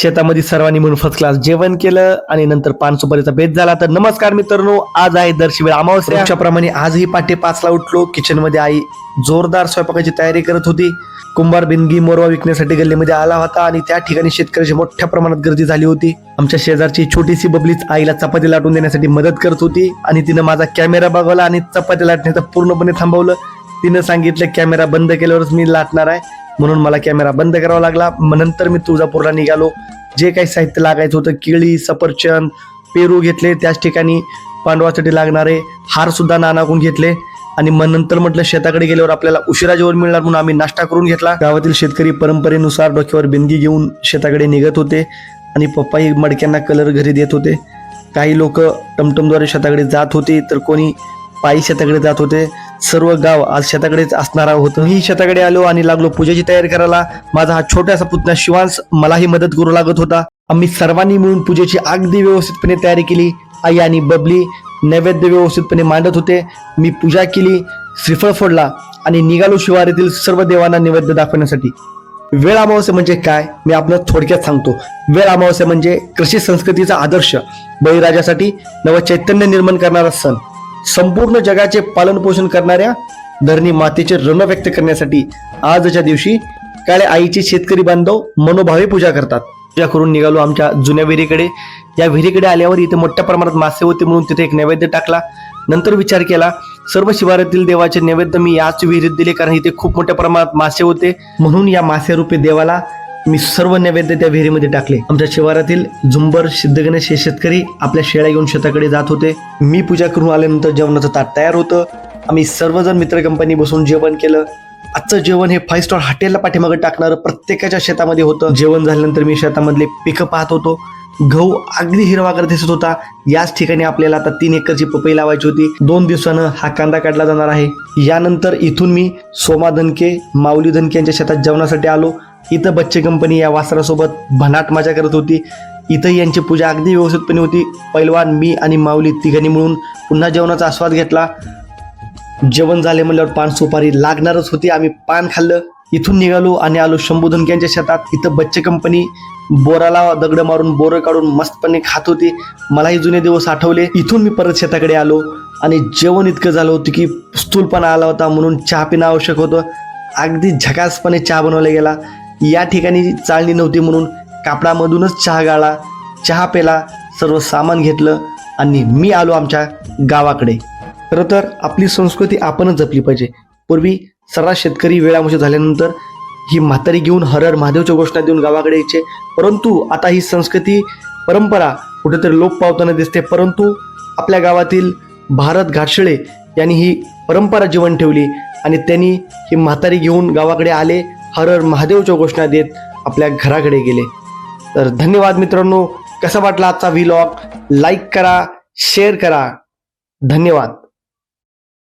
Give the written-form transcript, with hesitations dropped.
शेतामध्ये सर्वांनी म्हणून फर्स्ट क्लास जेवण केलं आणि नंतर पान सुपारीचा बेत झाला. तर नमस्कार मित्रांनो, आज आहे दर्शवेळ अमावस्या. अशाप्रमाणे आजही पहाटे 5ला उठलो. किचन मध्ये आई जोरदार स्वयंपाकाची तयारी करत होती. कुंभार बिनगी मोरवा विकण्यासाठी गल्लीमध्ये आला होता आणि त्या ठिकाणी शेतकऱ्याची मोठ्या प्रमाणात गर्दी झाली होती. आमच्या शेजारची छोटीशी बबलीच आईला चपाती लाटून देण्यासाठी मदत करत होती आणि तिनं माझा कॅमेरा बघवला आणि चपाती लाटण्याचं पूर्णपणे थांबवलं. तिनं सांगितलं कॅमेरा बंद केल्यावरच मी लाटणार आहे, म्हणून मला कॅमेरा बंद करावा लागला. नंतर मी तुळजापूरला निघालो. जे काही साहित्य लागायचं होतं, केळी, सफरचंद, पेरू घेतले. त्याच ठिकाणी पांडवासाठी लागणारे हार सुद्धा नानाकून घेतले आणि नंतर म्हटलं शेताकडे गेल्यावर आपल्याला उशिरा जेवण मिळणार, म्हणून आम्ही नाश्ता करून घेतला. गावातील शेतकरी परंपरेनुसार डोक्यावर बिंदगी घेऊन शेताकडे निघत होते आणि पप्पाही मडक्यांना कलर घरी देत होते. काही लोक टमटमद्वारे शेताकडे जात होते, तर कोणी पायी शेताकडे जात होते. सर्व गाव आज शेताकडेच असणार होतं. मी शेताकडे आलो आणि लागलो पूजेची तयारी करायला. माझा हा छोटासा पुतण्या शिवांश मलाही मदत करू लागत होता. आम्ही सर्वांनी मिळून पूजेची अगदी व्यवस्थितपणे तयारी केली. आई आणि बबली नैवेद्य व्यवस्थितपणे मांडत होते. मी पूजा केली, श्रीफळ फोडला आणि निघालो शिवारीतील सर्व देवांना नैवेद्य दाखवण्यासाठी. वेळ अमावस्या म्हणजे काय, मी आपल्याला थोडक्यात सांगतो. वेळ अमावस्या म्हणजे कृषी संस्कृतीचा आदर्श, बळीराजासाठी नव चैतन्य निर्माण करणारा सण, संपूर्ण जगाचे पालनपोषण करणाऱ्या धरणी मातेचे ऋण व्यक्त करण्यासाठी आजच्या दिवशी काळे आईचे शेतकरी बांधव मनोभावे पूजा करतात. पूजा करून निघालो आमच्या जुन्या विहिरीकडे. या विहिरीकडे आल्यावर इथे मोठ्या प्रमाणात मासे होते, म्हणून तिथे एक नैवेद्य टाकला. नंतर विचार केला, सर्व शिवारातील देवाचे नैवेद्य मी याच विहिरीत दिले, कारण इथे खूप मोठ्या प्रमाणात मासे होते. म्हणून या मासे रूपी देवाला मी सर्व नैवेद्य त्या विहिरीमध्ये टाकले. आमच्या शिवारातील झुंबर सिद्धगणेश हे शेतकरी आपल्या शेळ्या घेऊन शेताकडे जात होते. मी पूजा करून आल्यानंतर जेवणाचं ताट तयार होतं. आम्ही सर्वजण मित्र कंपनी बसून जेवण केलं. आजचं जेवण हे 5 स्टार हॉटेलला पाठीमागे टाकणारं प्रत्येकाच्या शेतामध्ये होतं. जेवण झाल्यानंतर मी शेतामधले पिकं पाहत होतो. गहू अगदी हिरवागार दिसत होता. याच ठिकाणी आपल्याला आता 3 एकरची पपई लावायची होती. 2 दिवसानं हा कांदा काढला जाणार आहे. यानंतर इथून मी सोमा धनके, माऊली धनके यांच्या शेतात जेवणासाठी आलो. इथं बच्चे कंपनी या वासरासोबत भन्नाट मजा करत होती. इथं यांची पूजा अगदी व्यवस्थितपणे होती. पैलवान, मी आणि माऊली तिघांनी मिळून पुन्हा जेवणाचा आस्वाद घेतला. जेवण झाले म्हणल्यावर पान सुपारी लागणारच होती. आम्ही पान खाल्लं. इथून निघालो आणि आलो शंभू धनके यांच्या शेतात. इथं बच्चे कंपनी बोराला दगड मारून बोरं काढून मस्तपणे खात होती. मलाही जुने दिवस आठवले. इथून मी परत शेताकडे आलो आणि जेवण इतकं झालं होतं की स्थूलपणा आला होता, म्हणून चहा पिणं आवश्यक होतं. अगदी झकासपणे चहा बनवला गेला. या ठिकाणी चाळणी नव्हती, म्हणून कापडामधूनच चहा गाळला, चहा पेला, सर्व सामान घेतलं आणि मी आलो आमच्या गावाकडे. खरं तर आपली संस्कृती आपणच जपली पाहिजे. पूर्वी सर्रास शेतकरी वेळामुळे झाल्यानंतर ही म्हातारी घेऊन हर हर महादेवच्या घोषणा देऊन गावाकडे यायचे, परंतु आता ही संस्कृती परंपरा कुठेतरी लोप पावताना दिसते. परंतु आपल्या गावातील भारत घाटशिळे यांनी ही परंपरा जीवन ठेवली आणि त्यांनी ही म्हातारी घेऊन गावाकडे आले, हर हर महादेवच्या घोषणा देत आपल्या घराकडे गेले. तर धन्यवाद मित्रांनो. कसा वाटला आजचा व्लॉग? लाईक करा, शेअर करा. धन्यवाद.